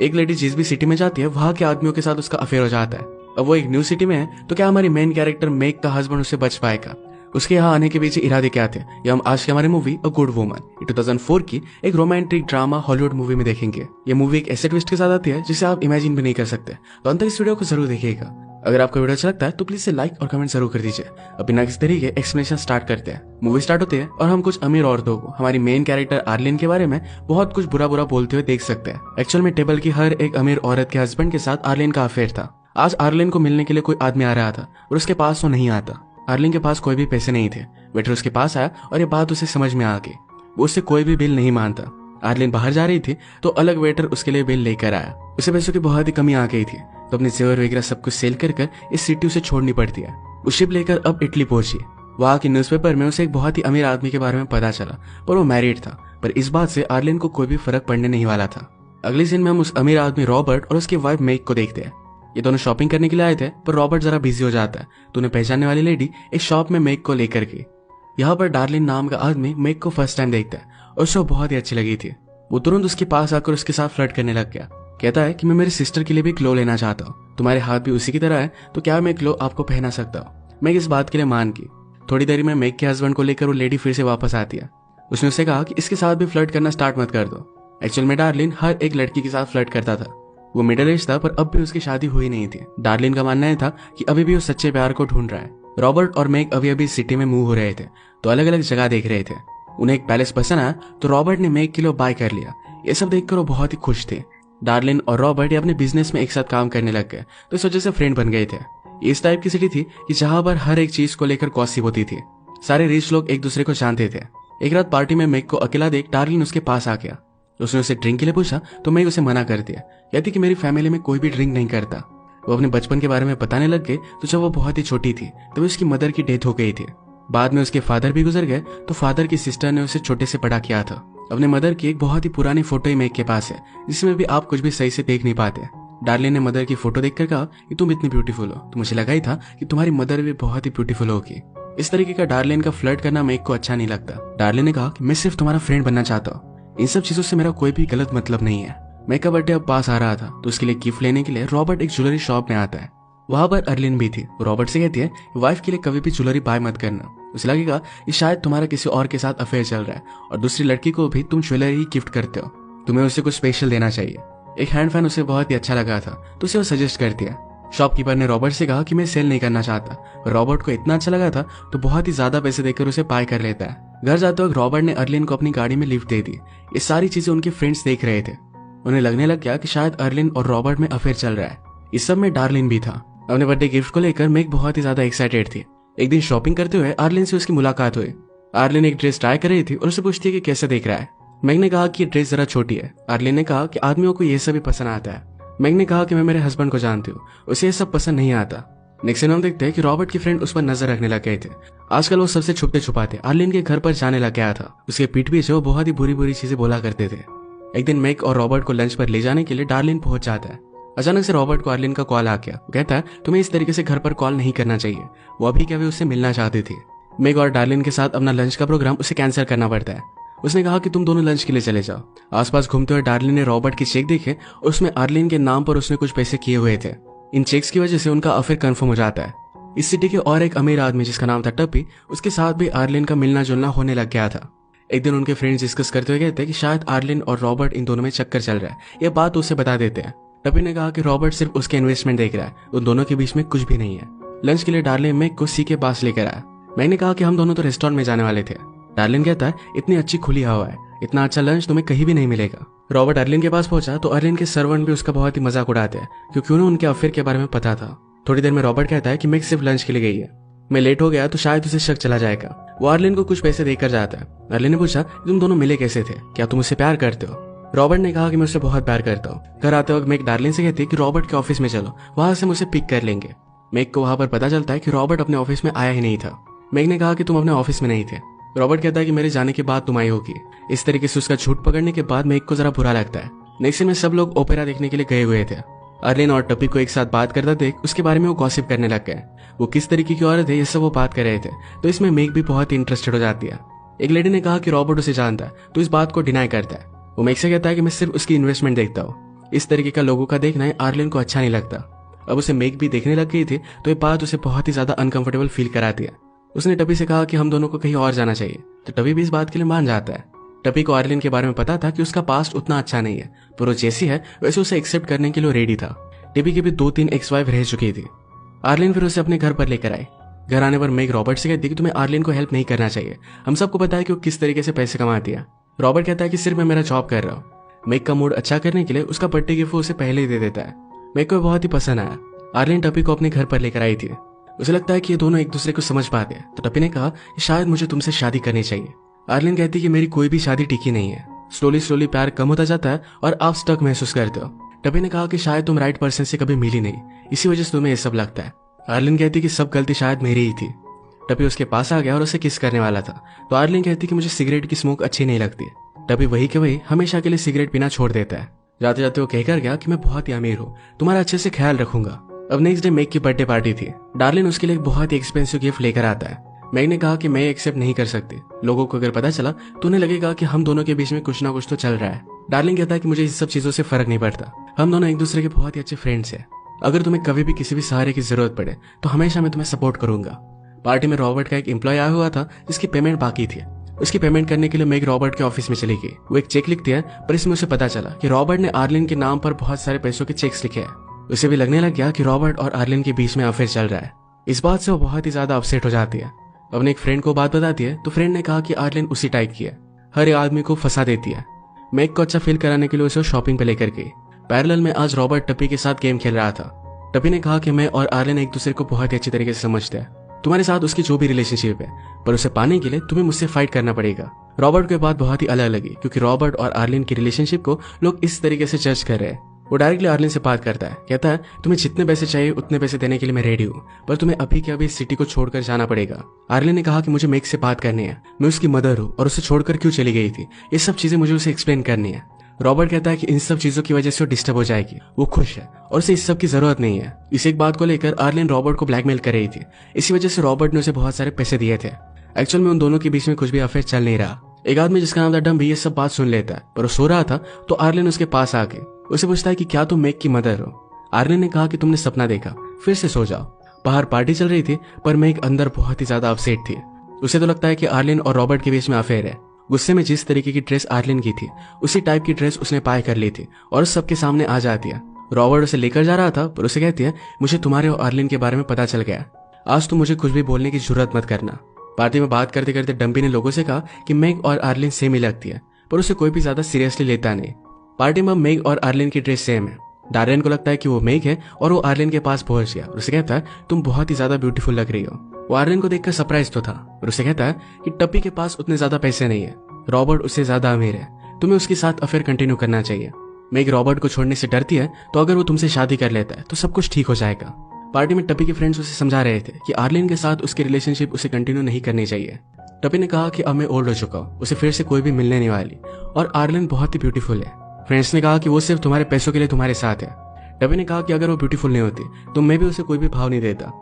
एक लेडी जिस भी सिटी में जाती है वहां के आदमियों के साथ उसका अफेयर हो जाता है। अब वो एक न्यू सिटी में है तो क्या हमारी मेन कैरेक्टर मेग का हस्बैंड उससे बच पाएगा? उसके यहाँ आने के पीछे इरादे क्या थे, ये हम आज की हमारी मूवी अ गुड वुमन 2004 की एक रोमांटिक ड्रामा हॉलीवुड मूवी में देखेंगे। ये मूवी एक ऐसे ट्विस्ट के साथ आती है जिसे आप इमेजिन भी नहीं कर सकते। तो अंत तक इस वीडियो को जरूर देखिएगा। अगर आपको वीडियो अच्छा लगता है तो प्लीज से लाइक और कमेंट जरूर कर दीजिए। अब बिना किसी तरीके एक्सप्लेनेशन स्टार्ट करते हैं। मूवी स्टार्ट होती है और हम कुछ अमीर औरतों को हमारी मेन कैरेक्टर आर्लिन के बारे में बहुत कुछ बुरा बुरा बोलते हुए देख सकते हैं। एक्चुअल में टेबल की हर एक अमीर औरत के हस्बैंड के साथ आर्लिन का अफेयर था। आज आर्लिन को मिलने के लिए कोई आदमी आ रहा था और उसके पास वो नहीं आता। आर्लिन के पास कोई भी पैसे नहीं थे। वेटर उसके पास आया और ये बात उसे समझ में आ गई। वो उससे कोई भी बिल नहीं मानता। आर्लिन बाहर जा रही थी तो अलग वेटर उसके लिए बिल लेकर आया। उसे पैसों की बहुत ही कमी आ गई थी तो अपने जेवर वगैरह सब कुछ सेल कर इस सिटी उसे छोड़नी पड़ती है। वो शिप लेकर अब इटली पहुंची। वहां के न्यूज़पेपर में उसे एक बहुत ही अमीर आदमी के बारे में पता चला पर वो मैरिड था। पर इस बात से आर्लिन को कोई भी फर्क पड़ने नहीं वाला था। अगले दिन में हम उस अमीर आदमी रॉबर्ट और उसकी वाइफ मेग को देखते हैं। ये दोनों शॉपिंग करने के लिए आए थे पर रॉबर्ट जरा बिजी हो जाता है तो उन्हें पहचानने वाली लेडी एक शॉप में मेग को लेकर गई। यहाँ पर डार्लिन नाम का आदमी मेग को फर्स्ट टाइम देखता है और उसे बहुत ही अच्छी लगी थी। वो तुरंत उसके पास आकर उसके साथ फ्लर्ट करने लग गया। कहता है कि मैं मेरी सिस्टर के लिए भी ग्लो लेना चाहता हूँ, तुम्हारे हाथ भी उसी की तरह है तो क्या मैं ग्लो आपको पहना सकता हूँ? मेग इस बात के लिए मान गई। थोड़ी देर में मेग के हस्बैंड को लेकर वो लेडी फिर से वापस आती है। उसने उसे कहा कि इसके साथ भी फ्लर्ट करना स्टार्ट मत कर दो। एक्चुअल में डार्लिन हर एक लड़की के साथ फ्लर्ट करता था। वो मिडिल एज था पर अब भी उसकी शादी हुई नहीं थी। डार्लिन का मानना था कि अभी भी वो सच्चे प्यार को ढूंढ रहा है। रॉबर्ट और मेग अभी अभी सिटी में मूव हो रहे थे तो अलग अलग जगह देख रहे थे। उन्हें एक पैलेस पसंद आया तो रॉबर्ट ने मेग के लिए बाय कर लिया। ये सब देखकर वो बहुत ही खुश थे। डार्लिन और रॉबर्ट अपने बिजनेस में एक साथ काम करने लग गए तो इस वजह से फ्रेंड बन गए थे। इस टाइप की सिटी थी कि जहां पर हर एक चीज को लेकर गॉसिप होती थी। सारे रिच लोग एक दूसरे को जानते थे। एक रात पार्टी में मेग को अकेला देख डार्लिन उसके पास आ गया। उसने उसे ड्रिंक के लिए पूछा तो मेग उसे मना कर दिया। कहती कि मेरी फैमिली में कोई भी ड्रिंक नहीं करता। वो अपने बचपन के बारे में बताने लग गए तो जब वो बहुत ही छोटी थी तो उसकी मदर की डेथ हो गई थी। बाद में उसके फादर भी गुजर गए तो फादर की सिस्टर ने उसे छोटे से बड़ा किया था। अपने मदर की एक बहुत ही पुरानी फोटो ही मेग के पास है जिसमें भी आप कुछ भी सही से देख नहीं पाते। डार्लिन ने मदर की फोटो देखकर कहा कि तुम इतनी ब्यूटीफुल हो तो मुझे लगा ही था कि तुम्हारी मदर भी बहुत ही ब्यूटीफुल होगी। इस तरीके का डार्लिन का फ्लर्ट करना मेग को अच्छा नहीं लगता। डार्लिन ने कहा कि मैं सिर्फ तुम्हारा फ्रेंड बनना चाहता हूँ, इन सब चीजों से मेरा कोई भी गलत मतलब नहीं है। मेग का बर्थडे अब पास आ रहा था तो उसके लिए गिफ्ट लेने के लिए रॉबर्ट एक ज्वेलरी शॉप में आता है। वहां पर अर्लिन भी थी। रॉबर्ट से कहती है वाइफ के लिए कभी भी ज्वेलरी बाय मत करना। उसे लगेगा कि शायद तुम्हारा किसी और के साथ अफेयर चल रहा है और दूसरी लड़की को भी तुम ज्वेलरी ही गिफ्ट करते हो, तुम्हें उसे कुछ स्पेशल देना चाहिए। एक हैंड फैन उसे बहुत ही अच्छा लगा था तो उसे वो सजेस्ट करती है। शॉपकीपर ने रॉबर्ट से कहा कि मैं सेल नहीं करना चाहता। रॉबर्ट को इतना अच्छा लगा था तो बहुत ही ज्यादा पैसे देकर उसे बाय कर लेता है। घर जाते वक्त रॉबर्ट ने अर्लिन को अपनी गाड़ी में लिफ्ट दे दी। ये सारी चीजें उनके फ्रेंड्स देख रहे थे। उन्हें लगने लग गया कि शायद अर्लिन और रॉबर्ट में अफेयर चल रहा है। इस सब में डार्लिन भी था। अपने बर्थडे गिफ्ट को लेकर मेग बहुत ही ज्यादा एक्साइटेड थी। एक दिन शॉपिंग करते हुए आर्लिन से उसकी मुलाकात हुई। आर्लिन एक ड्रेस ट्राई कर रही थी और उसे पूछती है कि कैसे देख रहा है। मेग ने कहा कि ये ड्रेस जरा छोटी है। आर्लिन ने कहा कि आदमियों को ये सब भी पसंद आता है। मेग ने कहा कि मैं मेरे हस्बैंड को जानती हूँ, उसे ये सब पसंद नहीं आता। नेक्स्ट दिन हम देखते हैं कि रॉबर्ट की फ्रेंड उस पर नजर रखने लग गए थे। आजकल वो सबसे छुपते छुपाते आर्लिन के घर पर जाने लग गया था। उसके पीठ पीछे वो बहुत ही बुरी बुरी चीजें बोला करते थे। एक दिन मेग और रॉबर्ट को लंच पर ले जाने के लिए डार्लिन पहुंच जाता है। अचानक से रॉबर्ट को आर्लिन का कॉल आ गया। कहता है तुम्हें इस तरीके से घर पर कॉल नहीं करना चाहिए। वो अभी क्या उससे मिलना चाहती थी। मेग और डार्लिन के साथ अपना लंच का प्रोग्राम उसे कैंसिल करना पड़ता है। उसने कहा कि तुम दोनों लंच के लिए चले जाओ। आसपास घूमते हुए डार्लिन ने रॉबर्ट की चेक देखे और उसमें आर्लिन के नाम पर उसने कुछ पैसे किए हुए थे। इन चेक्स की वजह से उनका अफेयर कंफर्म हो जाता है। इस सिटी के और एक अमीर आदमी जिसका नाम था टप्पी, उसके साथ भी आर्लिन का मिलना जुलना होने लग गया था। एक दिन उनके फ्रेंड्स डिस्कस करते हुए कहते हैं कि शायद आर्लिन और रॉबर्ट इन दोनों में चक्कर चल रहा है। यह बात उसे बता देते हैं। टप्पी ने कहा कि रॉबर्ट सिर्फ उसके इन्वेस्टमेंट देख रहा है, उन दोनों के बीच में कुछ भी नहीं है। लंच के लिए डार्लिन मेग को सी के पास लेकर आया। मैंने कहा कि हम दोनों तो रेस्टोरेंट में जाने वाले थे। डार्लिन कहता है इतनी अच्छी खुली हवा है, इतना अच्छा लंच तुम्हें कहीं भी नहीं मिलेगा। रॉबर्ट अर्लिन के पास पहुंचा तो अर्लिन के सर्वेंट भी उसका बहुत ही मजाक उड़ाते हैं क्योंकि उन्हें उनके अफेयर के बारे में पता था। थोड़ी देर में रॉबर्ट कहता है कि मेग सिर्फ लंच के लिए गई है, मैं लेट हो गया तो शायद उसे शक चला जाएगा। वो अर्लिन को कुछ पैसे देकर जाता है। अर्लिन ने पूछा तुम दोनों मिले कैसे थे, क्या तुम उससे प्यार करते हो? रॉबर्ट ने कहा कि मैं उससे बहुत प्यार करता हूँ। घर आते वक्त मेग डार्लिन से कहती है कि रॉबर्ट के ऑफिस में चलो, वहां से मुझे पिक कर लेंगे। मेग को वहां पर पता चलता है कि रॉबर्ट अपने ऑफिस में आया ही नहीं था। मेग ने कहा कि तुम अपने ऑफिस में नहीं थे। रॉबर्ट कहता है कि मेरे जाने के बाद तुम आई होगी। इस तरीके से उसका झूठ पकड़ने के बाद मेग को जरा बुरा लगता है। नेक्स्ट में सब लोग ओपेरा देखने के लिए गए हुए थे। अर्लिन और टप्पी को एक साथ बात करता देख उसके बारे में वो गॉसिप करने लग गए। वो किस तरीके की औरत है ये सब वो बात कर रहे थे तो इसमें मेग भी बहुत ही इंटरेस्टेड हो जाती है। एक लेडी ने कहा कि रॉबर्ट उसे जानता है तो इस बात को डिनाई करता है। वो मेग से कहता है कि मैं सिर्फ उसकी इन्वेस्टमेंट देखता हूँ। इस तरीके का लोगों का देखना आर्लिन को अच्छा नहीं लगता। अब उसे मेग भी देखने लग गई थी तो ये बात उसे बहुत ही ज्यादा अनकंफर्टेबल फील करा दिया। उसने टपी से कहा कि हम दोनों को कहीं और जाना चाहिए, तो टपी भी इस बात के लिए मान जाता है। टपी को आर्लिन के बारे में पता था कि उसका पास्ट उतना अच्छा नहीं है, पर वो जैसी है वैसे उसे एक्सेप्ट करने के लिए रेडी था। टपी की भी 2-3 एक्स वाइफ रह चुकी थी। आर्लिन फिर उसे अपने घर पर लेकर आई। घर आने पर मेग रॉबर्ट से कहती कि तुम्हें आर्लिन को हेल्प नहीं करना चाहिए, हम सबको पता है कि वो किस तरीके से पैसे कमाती है। रॉबर्ट कहता है कि सिर्फ मैं मेरा जॉब कर रहा हूँ। मेग का मूड अच्छा करने के लिए उसका बर्थडे गिफ्ट उसे पहले ही दे देता है। मेग को बहुत ही पसंद आया। आर्लिन टपी को अपने घर पर लेकर आई थी। उसे लगता है कि ये दोनों एक दूसरे को समझ पाते हैं, तो टपी ने कहा कि शायद मुझे तुमसे शादी करनी चाहिए। आर्लिन कहती है कि मेरी कोई भी शादी टिकी नहीं है, स्लोली प्यार कम होता जाता है और आप स्टक महसूस करते हो। टपी ने कहा कि शायद तुम राइट पर्सन से कभी मिली नहीं, इसी वजह से तुम्हें ये सब लगता है। आर्लिन कहती कि सब गलती शायद मेरी ही थी। टपी उसके पास आ गया और उसे किस करने वाला था, तो आर्लिन कहती कि मुझे सिगरेट की स्मोक अच्छी नहीं लगती। टपी वही के वही हमेशा के लिए सिगरेट पीना छोड़ देता है। जाते जाते वो कहकर गया कि मैं बहुत ही अमीर हूँ, तुम्हारा अच्छे से ख्याल रखूंगा। अब नेक्स्ट डे मेग की बर्थडे पार्टी थी। डार्लिन उसके लिए एक बहुत ही एक्सपेंसिव गिफ्ट लेकर आता है। मेग ने कहा कि मैं एक्सेप्ट नहीं कर सकती, लोगों को अगर पता चला तो उन्हें लगेगा कि हम दोनों के बीच में कुछ ना कुछ तो चल रहा है। डार्लिन कहता है कि मुझे इस सब चीजों से फर्क नहीं पड़ता, हम दोनों एक दूसरे के बहुत ही अच्छे फ्रेंड्स हैं। अगर तुम्हें कभी भी किसी भी सहारे की जरूरत पड़े तो हमेशा मैं तुम्हें सपोर्ट करूंगा। पार्टी में रॉबर्ट का एक एम्प्लॉय आया हुआ था जिसकी पेमेंट बाकी थी। उसकी पेमेंट करने के लिए मेग रॉबर्ट के ऑफिस में चली गई। वो एक चेक लिखती है, पर इसमें उसे पता चला कि रॉबर्ट ने आर्लिन के नाम पर बहुत सारे पैसों के चेक्स लिखे हैं। उसे भी लगने लग गया कि रॉबर्ट और आर्लिन के बीच में अफेयर चल रहा है। इस बात से वो बहुत ही ज्यादा अपसेट हो जाती है। अपने एक फ्रेंड को बात बताती है तो फ्रेंड ने कहा कि आर्लिन उसी टाइप की है, हर एक आदमी को फंसा देती है। मेग को अच्छा फील कराने के लिए उसे शॉपिंग पे लेकर गई। पैरेलल में आज रॉबर्ट टपी के साथ गेम खेल रहा था। टपी ने कहा कि मैं और आर्लिन एक दूसरे को बहुत ही अच्छी तरीके से समझते हैं, तुम्हारे साथ उसकी जो भी रिलेशनशिप है, पर उसे पाने के लिए तुम्हें मुझसे फाइट करना पड़ेगा। रॉबर्ट को बात बहुत ही अलग लगी क्योंकि रॉबर्ट और आर्लिन की रिलेशनशिप को लोग इस तरीके से जज कर रहे हैं। वो डायरेक्टली आर्लिन से बात करता है, कहता है तुम्हें जितने पैसे चाहिए उतने पैसे देने के लिए मैं रेडी हूँ, पर तुम्हें अभी के अभी इस सिटी को छोड़कर जाना पड़ेगा। आर्लिन ने कहा कि मुझे मेग से बात करनी है, मैं उसकी मदर हूँ और उसे छोड़कर क्यों चली गई थी, ये सब चीजें मुझे उसे एक्सप्लेन करनी है। रॉबर्ट कहता है कि इन सब चीजों की वजह से वो डिस्टर्ब हो जाएगी, वो खुश है और उसे इस सब की जरूरत नहीं है। इस एक बात को लेकर आर्लिन रॉबर्ट को ब्लैकमेल कर रही थी, इसी वजह से रॉबर्ट ने उसे बहुत सारे पैसे दिए थे। एक्चुअल में उन दोनों के बीच में कुछ भी अफेयर चल नहीं रहा। एक आदमी जिसका नाम था डम भी ये सब बात सुन लेता है, पर वो सो रहा था तो आर्लिन उसके पास आके उसे पूछता है कि क्या तुम मेग की मदर हो। आर्लिन ने कहा कि तुमने सपना देखा, फिर से सो जाओ। बाहर पार्टी चल रही थी पर मेग अंदर बहुत ही ज्यादा अपसेट थी। उसे तो लगता है कि आर्लिन और रॉबर्ट के बीच में अफेयर है। गुस्से में जिस तरीके की ड्रेस आर्लिन की थी उसी टाइप की ड्रेस उसने पाए कर ली थी और सबके सामने आ जाती है। रॉबर्ट उसे लेकर जा रहा था पर उसे कहती है मुझे तुम्हारे और आर्लिन के बारे में पता चल गया, आज तुम मुझे कुछ भी बोलने की जरूरत मत करना। पार्टी में बात करते करते डम्पी ने लोगों से कहा कि मेग और आर्लिन सेम ही लगती है, पर उसे कोई भी ज्यादा सीरियसली लेता नहीं। पार्टी में मेग और आर्लिन की ड्रेस सेम है। डार्लिन को लगता है कि वो मेग है और वो आर्लिन के पास पहुंच गया और उसे कहता है तुम बहुत ही ज्यादा ब्यूटीफुल लग रही हो। वो आर्लिन को देखकर सरप्राइज तो था और उसे कहता है कि टप्पी के पास उतने ज्यादा पैसे नहीं है, रॉबर्ट उससे ज्यादा अमीर है, तुम्हें उसके साथ अफेयर कंटिन्यू करना चाहिए। मेग रॉबर्ट को छोड़ने से डरती है, तो अगर वो तुमसे शादी कर लेता है तो सब कुछ ठीक हो जाएगा। पार्टी में टप्पी के फ्रेंड्स उसे समझा रहे थे कि आर्लिन के साथ उसकी रिलेशनशिप उसे कंटिन्यू नहीं करनी चाहिए। टप्पी ने कहा कि अब मैं ओल्ड हो चुका हूँ, उसे फिर से कोई भी मिलने नहीं वाली और आर्लिन बहुत ही ब्यूटीफुल है। फ्रेंड्स ने कहा कि वो सिर्फ तुम्हारे पैसों के लिए तुम्हारे साथ है। टप्पी ने कहा कि अगर वो ब्यूटीफुल नहीं होती तो मैं भी उसे कोई भी भाव नहीं देता।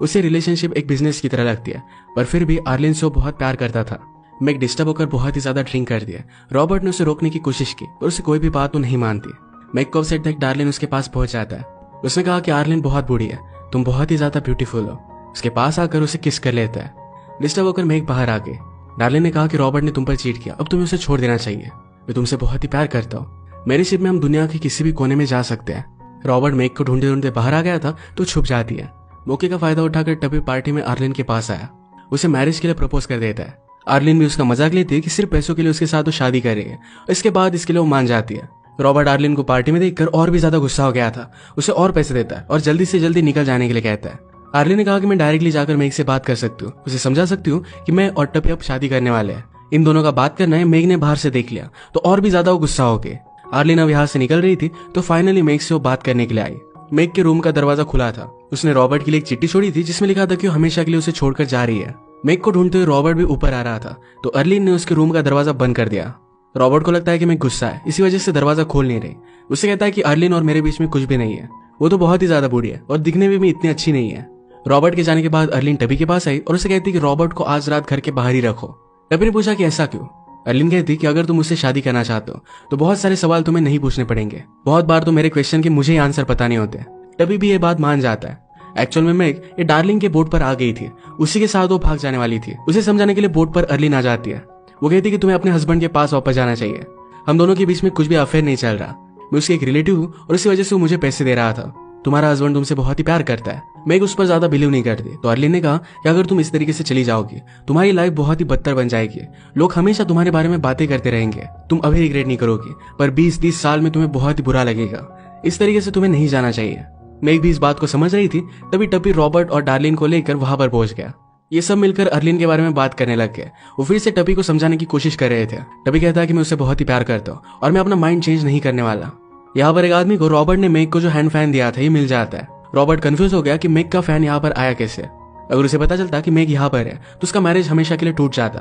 उसे रिलेशनशिप एक बिजनेस की तरह लगती है, पर फिर भी आर्लिन से वो बहुत प्यार करता था। मेग डिस्टर्ब होकर बहुत ही ज्यादा ड्रिंक कर दिया। रॉबर्ट ने उसे रोकने की कोशिश की पर उसे कोई भी बात वो नहीं मानती। मेग को अपसेट देख डार्लिन उसके पास पहुंच जाता है। उसने कहा कि आर्लिन बहुत बूढ़ी है, तुम बहुत ही ज्यादा ब्यूटीफुल हो। उसके पास आकर उसे किस कर लेता है। डिस्टर्ब होकर मेग बाहर आ गई। डार्लिन ने कहा कि रॉबर्ट ने तुम पर चीट किया, अब तुम्हें उसे छोड़ देना चाहिए, मैं तुमसे बहुत ही प्यार करता हूँ। मेरी शिप में हम दुनिया के किसी भी कोने में जा सकते हैं। रॉबर्ट मेग को ढूंढते ढूंढते बाहर आ गया था तो छुप जाती है। मौके का फायदा उठाकर टप्पी पार्टी में आर्लिन के पास आया, उसे मैरिज के लिए प्रपोज कर देता है। आर्लिन भी उसका मजाक लेती है कि सिर्फ पैसों के लिए उसके साथ वो शादी कर रही है। इसके बाद इसके लिए वो मान जाती है। रॉबर्ट आर्लिन को पार्टी में देखकर और भी ज्यादा गुस्सा हो गया था, उसे और पैसे देता है और जल्दी से जल्दी निकल जाने के लिए कहता है। आर्लिन ने कहा कि मैं डायरेक्टली जाकर मेग से बात कर सकती हूँ, उसे समझा सकती हूँ कि मैं और टप्पी अब शादी करने वाले हैं, इन दोनों का बात करना है। मेग ने बाहर से देख लिया तो और भी ज्यादा वो गुस्सा हो गए। आर्लिन अब यहाँ से निकल रही थी तो फाइनली मेग से वो बात करने के लिए आई। मेग के रूम का दरवाजा खुला था। उसने रॉबर्ट के लिए एक चिट्ठी छोड़ी थी जिसमें लिखा था कि वो हमेशा के लिए उसे छोड़कर जा रही है। मेग को ढूंढते हुए रॉबर्ट भी ऊपर आ रहा था तो अर्लिन ने उसके रूम का दरवाजा बंद कर दिया। रॉबर्ट को लगता है कि मेग गुस्सा है, इसी वजह से दरवाजा खोल नहीं रही। उसे कहता है कि अर्लिन और मेरे बीच में कुछ भी नहीं है, वो तो बहुत ही ज्यादा बूढ़ी है और दिखने में भी इतनी अच्छी नहीं है। रॉबर्ट के जाने के बाद अर्लिन टबी के पास आई और उसे कहती कि रॉबर्ट को आज रात घर के बाहर ही रखो। टबी ने पूछा कि ऐसा क्यों। अर्लिन कहती कि अगर तुम मुझसे शादी करना चाहते हो तो बहुत सारे सवाल तुम्हें नहीं पूछने पड़ेंगे। बहुत बार तो मेरे क्वेश्चन के मुझे ही आंसर पता नहीं होते। टबी भी ये बात मान जाता है। एक्चुअल में मेग ये डार्लिंग के बोट पर आ गई थी। उसी के साथ वो भाग जाने वाली थी। उसे समझाने के लिए बोट पर अर्लिन आ जाती है। वो कहती कि तुम्हें अपने हस्बैंड के पास वापस जाना चाहिए। हम दोनों के बीच में कुछ भी अफेयर नहीं चल रहा। मैं उसकी एक रिलेटिव हूँ और इसी वजह से वो मुझे पैसे दे रहा था। तुम्हारा हस्बैंड तुमसे बहुत ही प्यार करता है। मेग उस पर ज्यादा बिलीव नहीं करती। तो अर्लिन ने कहा कि अगर तुम इस तरीके से चली जाओगी तुम्हारी लाइफ बहुत ही बदतर बन जाएगी। लोग हमेशा तुम्हारे बारे में बातें करते रहेंगे। तुम अभी रिग्रेट नहीं करोगी पर 20-30 साल में तुम्हें बहुत ही बुरा लगेगा। इस तरीके से तुम्हें नहीं जाना चाहिए। मेग भी इस बात को समझ रही थी। तभी टबी रॉबर्ट और डार्लिन को लेकर वहां पर पहुंच गया। ये सब मिलकर अर्लिन के बारे में बात करने लग गए। वो फिर से टबी को समझाने की कोशिश कर रहे थे। टबी कहता है कि मैं उससे बहुत ही प्यार करता हूँ और मैं अपना माइंड चेंज नहीं करने वाला। यहाँ पर एक आदमी को रॉबर्ट ने मेग को जो हैंड फैन दिया था ये मिल जाता है। रॉबर्ट कंफ्यूज हो गया कि मेग का फैन यहाँ पर आया कैसे। अगर उसे पता चलता कि मेग यहाँ पर है तो उसका मैरिज हमेशा के लिए टूट जाता।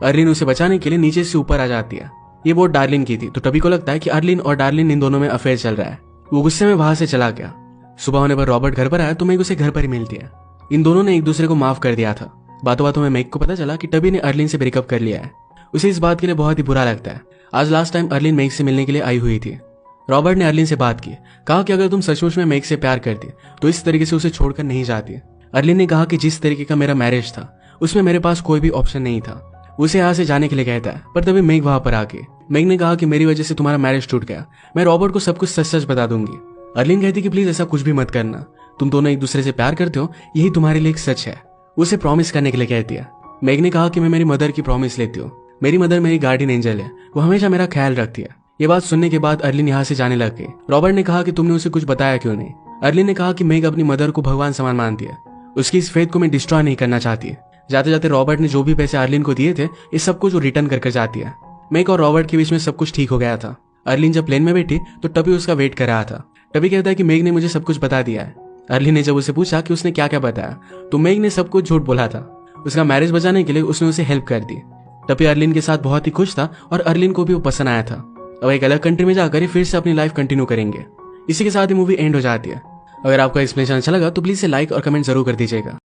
अर्लिन उसे बचाने के लिए नीचे से ऊपर आ जाती है। ये बोट डार्लिन की थी तो टबी को लगता है कि अर्लिन और डार्लिन इन दोनों में अफेयर चल रहा है। वो गुस्से में वहां से चला गया। सुबह होने पर रॉबर्ट घर पर आया तो मेग उसे घर पर ही मिलती है। इन दोनों ने एक दूसरे को माफ कर दिया था। बातों बातों में मेग को पता चला कि टबी ने अर्लिन से ब्रेकअप कर लिया है। उसे इस बात के लिए बहुत ही बुरा लगता है। आज लास्ट टाइम अर्लिन मेग से मिलने के लिए आई हुई थी। रॉबर्ट ने अर्लिन से बात की। कहा कि अगर तुम सचमुच में मेग से प्यार करती तो इस तरीके से उसे छोड़कर नहीं जाती। अर्लिन ने कहा कि जिस तरीके का मेरा मैरिज था उसमें मेरे पास कोई भी ऑप्शन नहीं था। उसे यहाँ से जाने के लिए कहता है पर तभी मेग वहां पर आके मेग ने कहा कि मेरी वजह से तुम्हारा मैरिज टूट गया। मैं रॉबर्ट को सब कुछ सच सच बता दूंगी। अर्लिन कहती कि प्लीज ऐसा कुछ भी मत करना। तुम दोनों एक दूसरे से प्यार करते हो यही तुम्हारे लिए एक सच है। उसे प्रॉमिस करने के लिए कहती है। मेग ने कहा कि मैं मेरी मदर की प्रॉमिस लेती हूँ। मेरी मदर मेरी गार्डियन एंजल है। वो हमेशा मेरा ख्याल रखती है। ये बात सुनने के बाद अर्लिन यहाँ से जाने लग गई। रॉबर्ट ने कहा कि तुमने उसे कुछ बताया क्यों नहीं। अर्लिन ने कहा कि मेग अपनी मदर को भगवान समान मानती है। उसकी इस फेथ को मैं डिस्ट्रॉय नहीं करना चाहती। जाते जाते रॉबर्ट ने जो भी पैसे अर्लिन को दिए थे इस सब कुछ वो रिटर्न करके जाती है। मेग और रॉबर्ट के बीच में सब कुछ ठीक हो गया था। अर्लिन जब प्लेन में बैठी तो टबी उसका वेट कर रहा था। टबी कहता है कि मेग ने मुझे सब कुछ बता दिया है। अर्लिन ने जब उसे पूछा कि उसने क्या क्या बताया तो मेग ने सब कुछ झूठ बोला था। उसका मैरिज बचाने के लिए उसने उसे हेल्प कर दी। टबी अर्लिन के साथ बहुत ही खुश था और अर्लिन को भी वो पसंद आया था। अब एक अलग कंट्री में जाकर ये फिर से अपनी लाइफ कंटिन्यू करेंगे। इसी के साथ ही मूवी एंड हो जाती है। अगर आपको एक्सप्लेनेशन अच्छा लगा तो प्लीज से लाइक और कमेंट जरूर कर दीजिएगा।